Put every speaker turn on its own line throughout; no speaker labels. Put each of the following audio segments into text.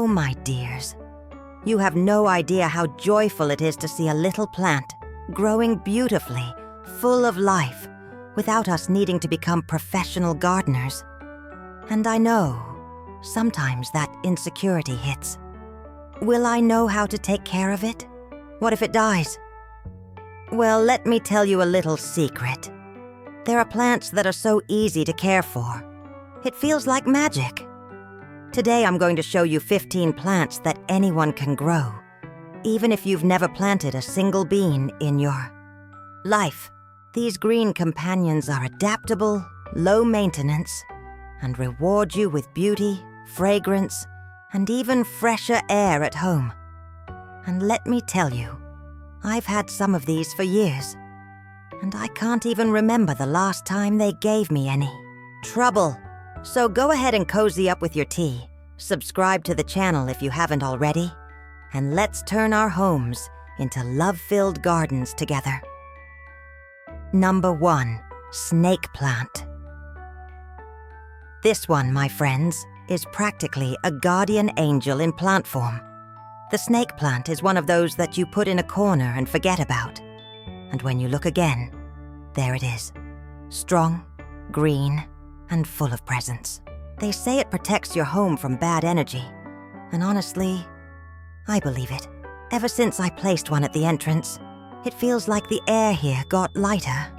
Oh, my dears, you have no idea how joyful it is to see a little plant growing beautifully, full of life, without us needing to become professional gardeners. And I know, sometimes that insecurity hits. Will I know how to take care of it? What if it dies? Well, let me tell you a little secret. There are plants that are so easy to care for. It feels like magic. Today I'm going to show you 15 plants that anyone can grow, even if you've never planted a single bean in your life. These green companions are adaptable, low maintenance, and reward you with beauty, fragrance, and even fresher air at home. And let me tell you, I've had some of these for years, and I can't even remember the last time they gave me any trouble. So go ahead and cozy up with your tea, subscribe to the channel if you haven't already, and let's turn our homes into love-filled gardens together. Number 1, snake plant. This one, my friends, is practically a guardian angel in plant form. The snake plant is one of those that you put in a corner and forget about. And when you look again, there it is, strong, green, and full of presence. They say it protects your home from bad energy, and honestly, I believe it. Ever since I placed one at the entrance, it feels like the air here got lighter.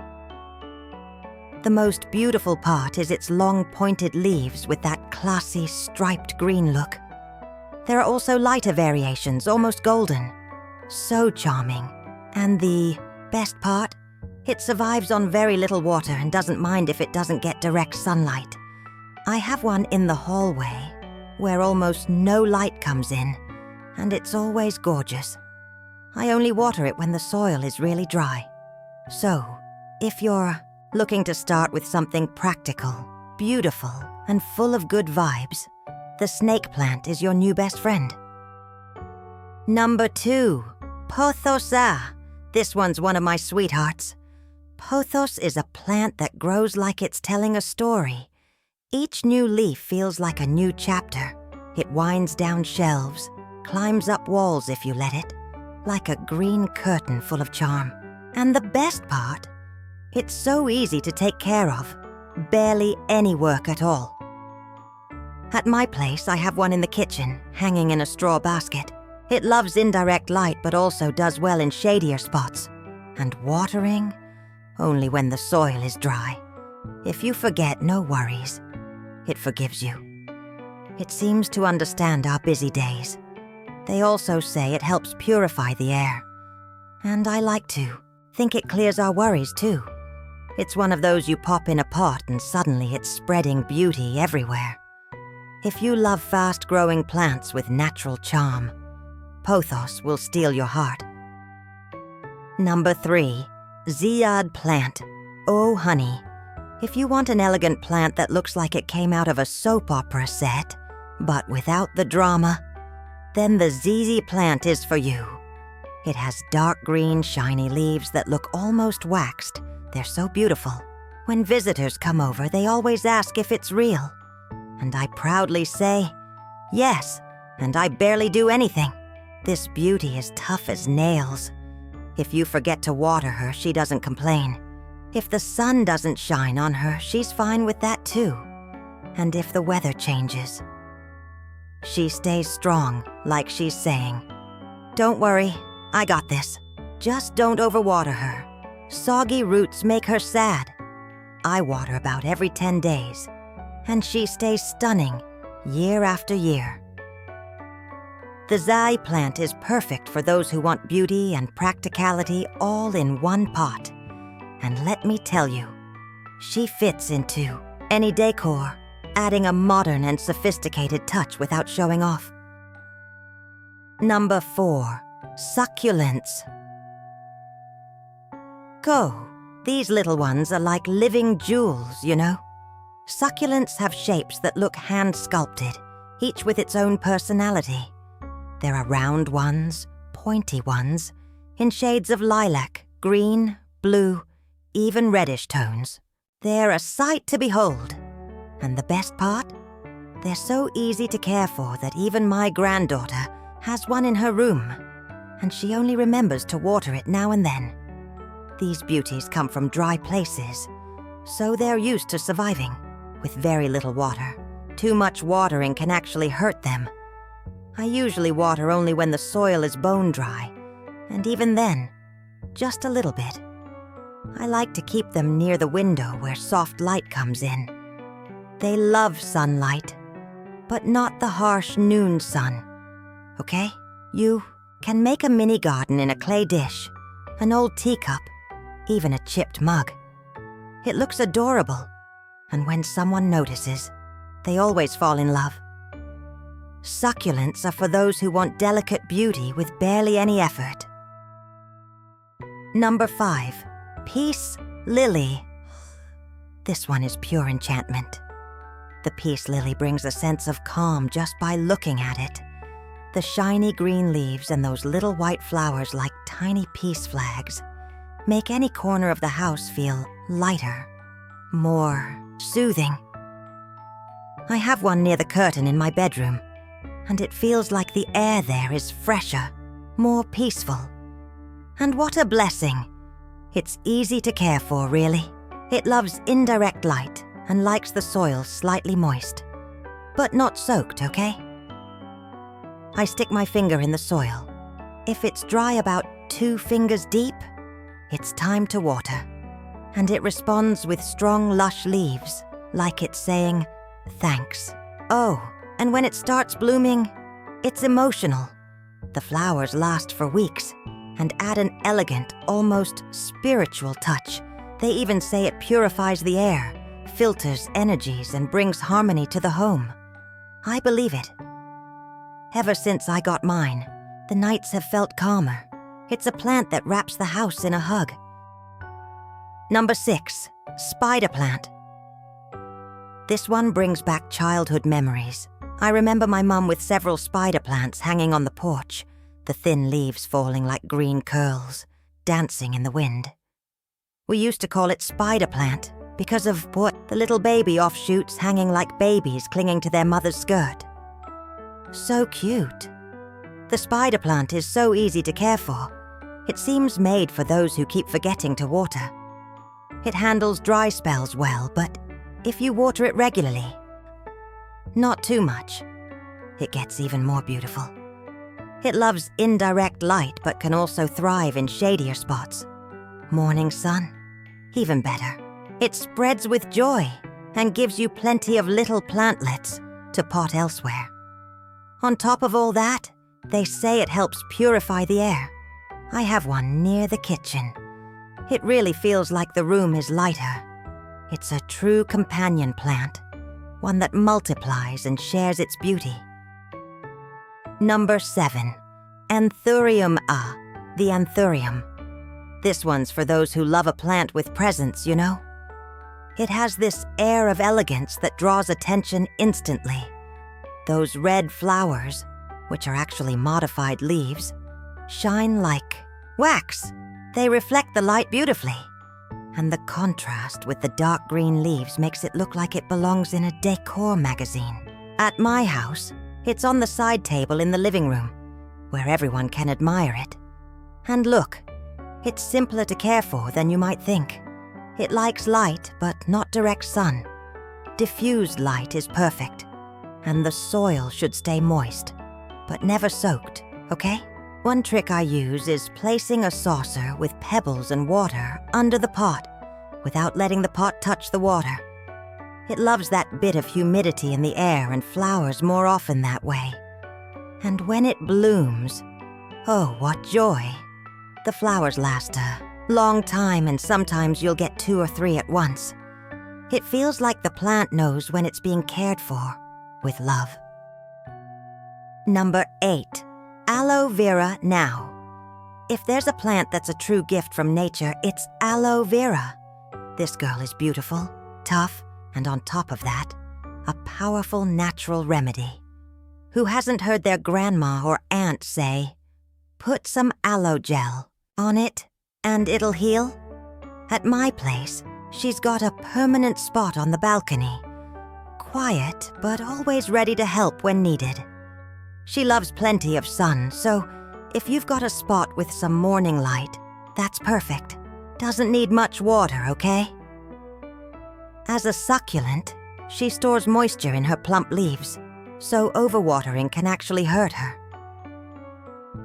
The most beautiful part is its long pointed leaves with that classy striped green look. There are also lighter variations, almost golden. So charming. And the best part? It survives on very little water and doesn't mind if it doesn't get direct sunlight. I have one in the hallway where almost no light comes in, and it's always gorgeous. I only water it when the soil is really dry. So, if you're looking to start with something practical, beautiful, and full of good vibes, the snake plant is your new best friend. Number 2, Pothos. This one's one of my sweethearts. Pothos is a plant that grows like it's telling a story. Each new leaf feels like a new chapter. It winds down shelves, climbs up walls if you let it, like a green curtain full of charm. And the best part? It's so easy to take care of. Barely any work at all. At my place, I have one in the kitchen, hanging in a straw basket. It loves indirect light but also does well in shadier spots. And watering? Only when the soil is dry. If you forget, no worries. It forgives you. It seems to understand our busy days. They also say it helps purify the air. And I like to think it clears our worries too. It's one of those you pop in a pot and suddenly it's spreading beauty everywhere. If you love fast-growing plants with natural charm, Pothos will steal your heart. Number 3, Ziad plant. Oh, honey. If you want an elegant plant that looks like it came out of a soap opera set, but without the drama, then the ZZ plant is for you. It has dark green, shiny leaves that look almost waxed. They're so beautiful. When visitors come over, they always ask if it's real. And I proudly say, yes, and I barely do anything. This beauty is tough as nails. If you forget to water her, she doesn't complain. If the sun doesn't shine on her, she's fine with that too. And if the weather changes, she stays strong, like she's saying, "Don't worry, I got this." Just don't overwater her. Soggy roots make her sad. I water about every 10 days, and she stays stunning year after year. The Zai plant is perfect for those who want beauty and practicality all in one pot. And let me tell you, she fits into any decor, adding a modern and sophisticated touch without showing off. Number 4, succulents. These little ones are like living jewels, you know. Succulents have shapes that look hand-sculpted, each with its own personality. There are round ones, pointy ones, in shades of lilac, green, blue, even reddish tones. They're a sight to behold. And the best part? They're so easy to care for that even my granddaughter has one in her room, and she only remembers to water it now and then. These beauties come from dry places, so they're used to surviving with very little water. Too much watering can actually hurt them. I usually water only when the soil is bone dry, and even then, just a little bit. I like to keep them near the window where soft light comes in. They love sunlight, but not the harsh noon sun. Okay? You can make a mini garden in a clay dish, an old teacup, even a chipped mug. It looks adorable, and when someone notices, they always fall in love. Succulents are for those who want delicate beauty with barely any effort. Number 5. Peace Lily. This one is pure enchantment. The peace lily brings a sense of calm just by looking at it. The shiny green leaves and those little white flowers like tiny peace flags make any corner of the house feel lighter, more soothing. I have one near the curtain in my bedroom, and it feels like the air there is fresher, more peaceful. And what a blessing! It's easy to care for, really. It loves indirect light and likes the soil slightly moist, but not soaked, okay? I stick my finger in the soil. If it's dry about 2 fingers deep, it's time to water. And it responds with strong, lush leaves, like it's saying, thanks. Oh, and when it starts blooming, it's emotional. The flowers last for weeks and add an elegant, almost spiritual touch. They even say it purifies the air, filters energies, and brings harmony to the home. I believe it. Ever since I got mine, the nights have felt calmer. It's a plant that wraps the house in a hug. Number 6. Spider plant. This one brings back childhood memories. I remember my mum with several spider plants hanging on the porch, the thin leaves falling like green curls, dancing in the wind. We used to call it spider plant because of the little baby offshoots hanging like babies clinging to their mother's skirt. So cute. The spider plant is so easy to care for. It seems made for those who keep forgetting to water. It handles dry spells well, but if you water it regularly, not too much, it gets even more beautiful. It loves indirect light but can also thrive in shadier spots. Morning sun, even better. It spreads with joy and gives you plenty of little plantlets to pot elsewhere. On top of all that, they say it helps purify the air. I have one near the kitchen. It really feels like the room is lighter. It's a true companion plant, one that multiplies and shares its beauty. Number 7. Anthurium, the Anthurium. This one's for those who love a plant with presence, you know? It has this air of elegance that draws attention instantly. Those red flowers, which are actually modified leaves, shine like wax. They reflect the light beautifully, and the contrast with the dark green leaves makes it look like it belongs in a decor magazine. At my house, it's on the side table in the living room, where everyone can admire it. And look, it's simpler to care for than you might think. It likes light, but not direct sun. Diffused light is perfect, and the soil should stay moist, but never soaked, okay? One trick I use is placing a saucer with pebbles and water under the pot without letting the pot touch the water. It loves that bit of humidity in the air and flowers more often that way. And when it blooms, oh, what joy! The flowers last a long time, and sometimes you'll get 2 or 3 at once. It feels like the plant knows when it's being cared for with love. Number 8. Aloe vera now. If there's a plant that's a true gift from nature, it's aloe vera. This girl is beautiful, tough, and on top of that, a powerful natural remedy. Who hasn't heard their grandma or aunt say, "Put some aloe gel on it and it'll heal"? At my place, she's got a permanent spot on the balcony. quiet, but always ready to help when needed. She loves plenty of sun, so if you've got a spot with some morning light, that's perfect. Doesn't need much water, okay? As a succulent, she stores moisture in her plump leaves, so overwatering can actually hurt her.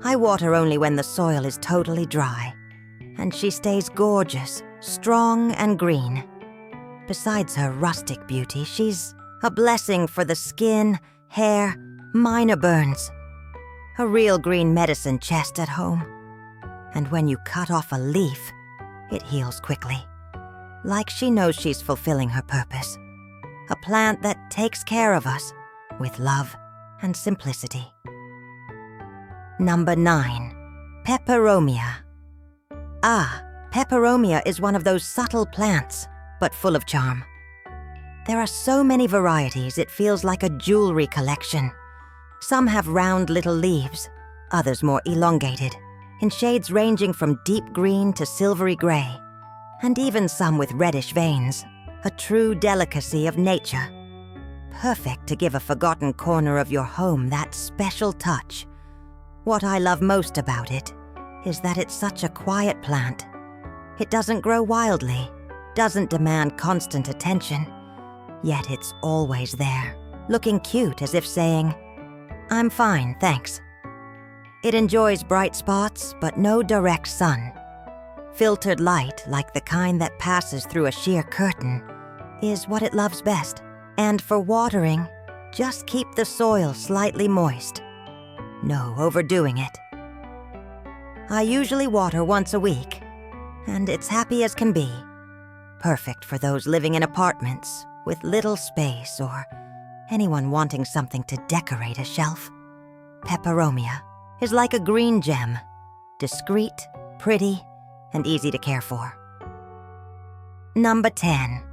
I water only when the soil is totally dry, and she stays gorgeous, strong and green. Besides her rustic beauty, she's a blessing for the skin, hair, minor burns. A real green medicine chest at home. And when you cut off a leaf, it heals quickly. Like she knows she's fulfilling her purpose. A plant that takes care of us with love and simplicity. Number 9. Peperomia. Peperomia is one of those subtle plants, but full of charm. There are so many varieties it feels like a jewelry collection. Some have round little leaves, others more elongated, in shades ranging from deep green to silvery gray, and even some with reddish veins, a true delicacy of nature. Perfect to give a forgotten corner of your home that special touch. What I love most about it is that it's such a quiet plant. It doesn't grow wildly, doesn't demand constant attention, yet it's always there, looking cute as if saying, "I'm fine, thanks." It enjoys bright spots, but no direct sun. Filtered light, like the kind that passes through a sheer curtain, is what it loves best. And for watering, just keep the soil slightly moist. No overdoing it. I usually water once a week, and it's happy as can be. Perfect for those living in apartments with little space or anyone wanting something to decorate a shelf. Peperomia is like a green gem, discreet, pretty, and easy to care for. Number 10.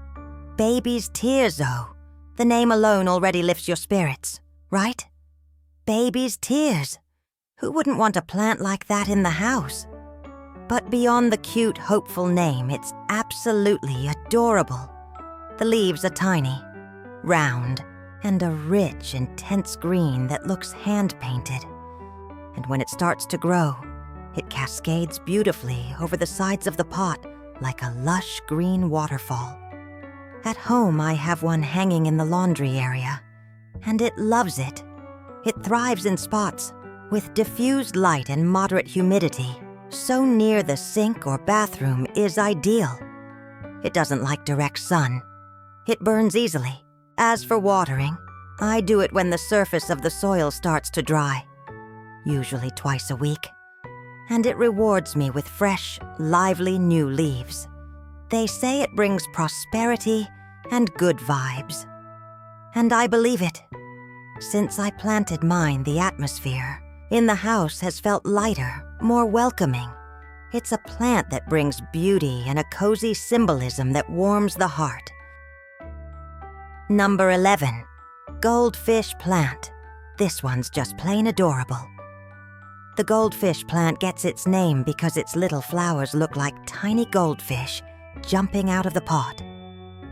Baby's tears, oh. The name alone already lifts your spirits, right? Baby's tears. Who wouldn't want a plant like that in the house? But beyond the cute, hopeful name, it's absolutely adorable. The leaves are tiny, round, and a rich, intense green that looks hand-painted. And when it starts to grow, it cascades beautifully over the sides of the pot like a lush green waterfall. At home, I have one hanging in the laundry area, and it loves it. It thrives in spots, with diffused light and moderate humidity. So near the sink or bathroom is ideal. It doesn't like direct sun. It burns easily. As for watering, I do it when the surface of the soil starts to dry, usually twice a week. And it rewards me with fresh, lively new leaves. They say it brings prosperity and good vibes. And I believe it. Since I planted mine, the atmosphere in the house has felt lighter, more welcoming. It's a plant that brings beauty and a cozy symbolism that warms the heart. Number 11. Goldfish plant. This one's just plain adorable. The goldfish plant gets its name because its little flowers look like tiny goldfish jumping out of the pot.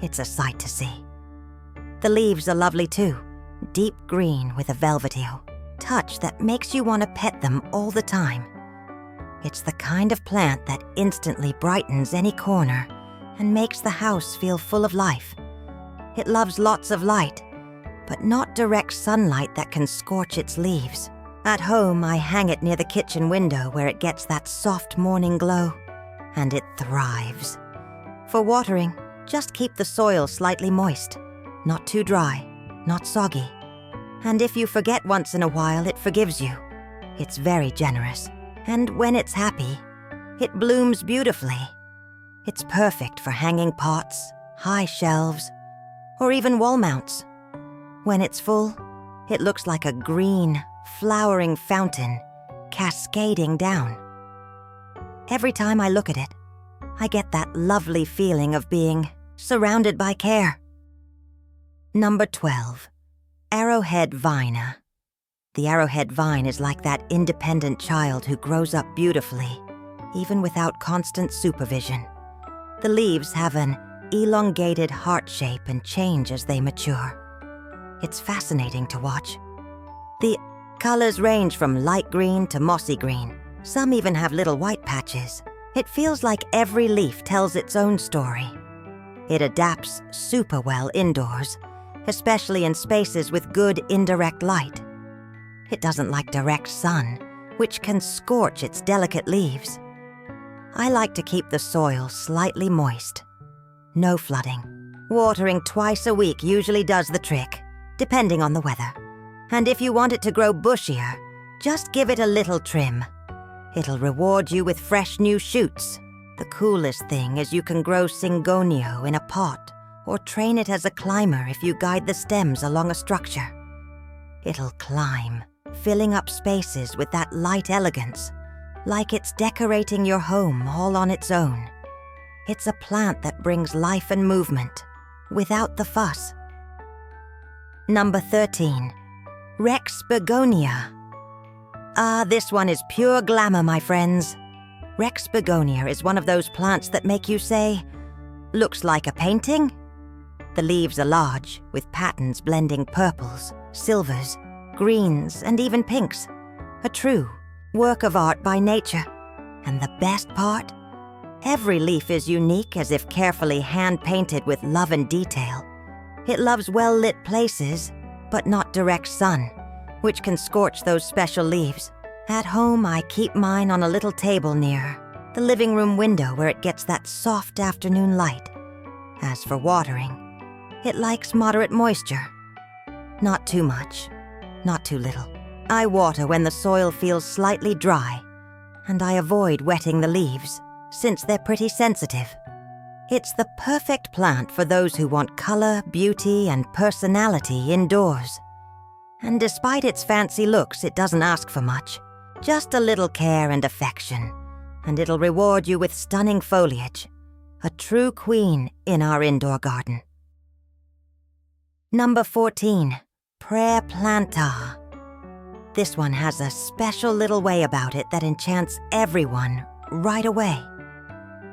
It's a sight to see. The leaves are lovely too, deep green with a velvety touch that makes you want to pet them all the time. It's the kind of plant that instantly brightens any corner and makes the house feel full of life. It loves lots of light, but not direct sunlight that can scorch its leaves. At home, I hang it near the kitchen window where it gets that soft morning glow, and it thrives. For watering, just keep the soil slightly moist, not too dry, not soggy. And if you forget once in a while, it forgives you. It's very generous, and when it's happy, it blooms beautifully. It's perfect for hanging pots, high shelves, or even wall mounts. When it's full, it looks like a green, flowering fountain cascading down. Every time I look at it, I get that lovely feeling of being surrounded by care. Number 12. Arrowhead vine. The arrowhead vine is like that independent child who grows up beautifully, even without constant supervision. The leaves have an elongated heart shape and change as they mature. It's fascinating to watch. The colors range from light green to mossy green. Some even have little white patches. It feels like every leaf tells its own story. It adapts super well indoors, especially in spaces with good indirect light. It doesn't like direct sun, which can scorch its delicate leaves. I like to keep the soil slightly moist. No flooding. Watering twice a week usually does the trick, depending on the weather. And if you want it to grow bushier, just give it a little trim. It'll reward you with fresh new shoots. The coolest thing is you can grow Syngonium in a pot or train it as a climber if you guide the stems along a structure. It'll climb, filling up spaces with that light elegance, like it's decorating your home all on its own. It's a plant that brings life and movement, without the fuss. Number 13. Rex Begonia. This one is pure glamour, my friends. Rex Begonia is one of those plants that make you say, "Looks like a painting?" The leaves are large, with patterns blending purples, silvers, greens, and even pinks. A true work of art by nature. And the best part? Every leaf is unique, as if carefully hand-painted with love and detail. It loves well-lit places, but not direct sun, which can scorch those special leaves. At home, I keep mine on a little table near the living room window where it gets that soft afternoon light. As for watering, it likes moderate moisture. Not too much, not too little. I water when the soil feels slightly dry, and I avoid wetting the leaves, since they're pretty sensitive. It's the perfect plant for those who want color, beauty, and personality indoors. And despite its fancy looks, it doesn't ask for much. Just a little care and affection, and it'll reward you with stunning foliage. A true queen in our indoor garden. Number 14. Prayer Planta. This one has a special little way about it that enchants everyone right away.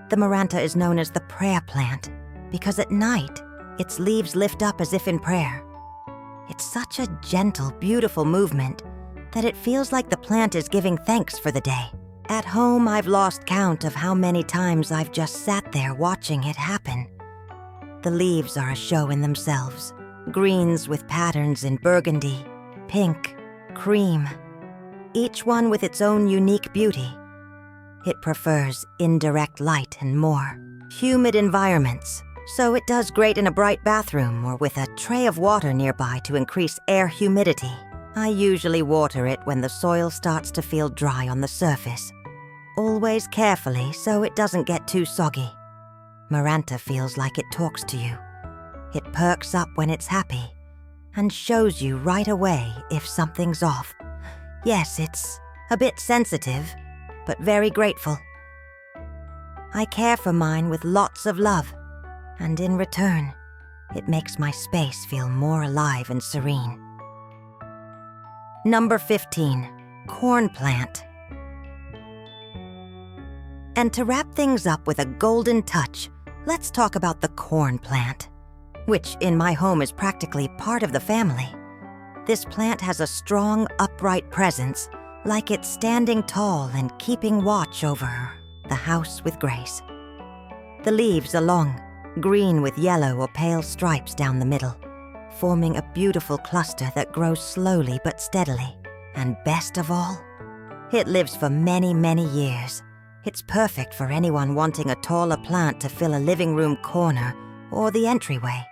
The Maranta is known as the prayer plant because at night, its leaves lift up as if in prayer. It's such a gentle, beautiful movement that it feels like the plant is giving thanks for the day. At home, I've lost count of how many times I've just sat there watching it happen. The leaves are a show in themselves. Greens with patterns in burgundy, pink, cream, each one with its own unique beauty. It prefers indirect light and more humid environments, so it does great in a bright bathroom or with a tray of water nearby to increase air humidity. I usually water it when the soil starts to feel dry on the surface, always carefully so it doesn't get too soggy. Maranta feels like it talks to you. It perks up when it's happy and shows you right away if something's off. Yes, it's a bit sensitive, but very grateful. I care for mine with lots of love, and in return, it makes my space feel more alive and serene. Number 15. Corn plant. And to wrap things up with a golden touch, let's talk about the corn plant, which in my home is practically part of the family. This plant has a strong, upright presence, like it's standing tall and keeping watch over the house with grace. The leaves are long, green with yellow or pale stripes down the middle, forming a beautiful cluster that grows slowly but steadily. And best of all, it lives for many, many years. It's perfect for anyone wanting a taller plant to fill a living room corner or the entryway.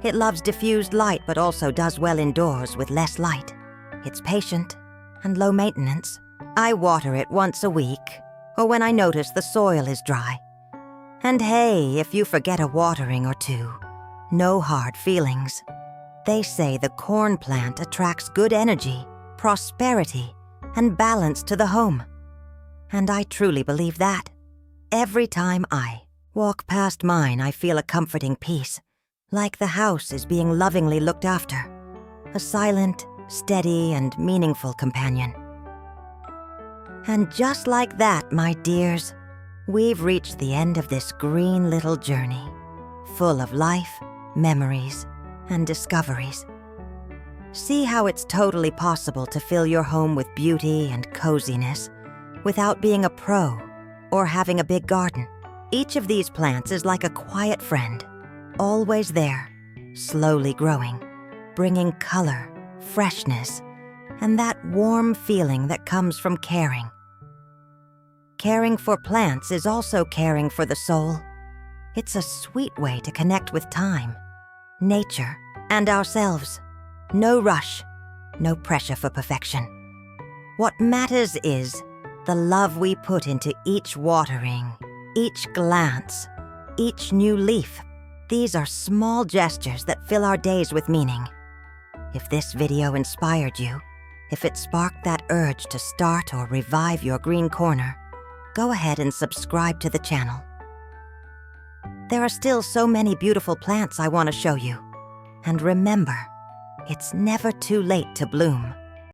It loves diffused light but also does well indoors with less light. It's patient and low maintenance. I water it once a week or when I notice the soil is dry. And hey, if you forget a watering or two, no hard feelings. They say the corn plant attracts good energy, prosperity, and balance to the home. And I truly believe that. Every time I walk past mine, I feel a comforting peace, like the house is being lovingly looked after. A silent, steady, and meaningful companion. And just like that, my dears, we've reached the end of this green little journey, full of life, memories, and discoveries. See how it's totally possible to fill your home with beauty and coziness without being a pro or having a big garden. Each of these plants is like a quiet friend, always there, slowly growing, bringing color, freshness, and that warm feeling that comes from caring. Caring for plants is also caring for the soul. It's a sweet way to connect with time, nature, and ourselves. No rush, no pressure for perfection. What matters is the love we put into each watering, each glance, each new leaf. These are small gestures that fill our days with meaning. If this video inspired you, if it sparked that urge to start or revive your green corner, go ahead and subscribe to the channel. There are still so many beautiful plants I want to show you. And remember, it's never too late to bloom.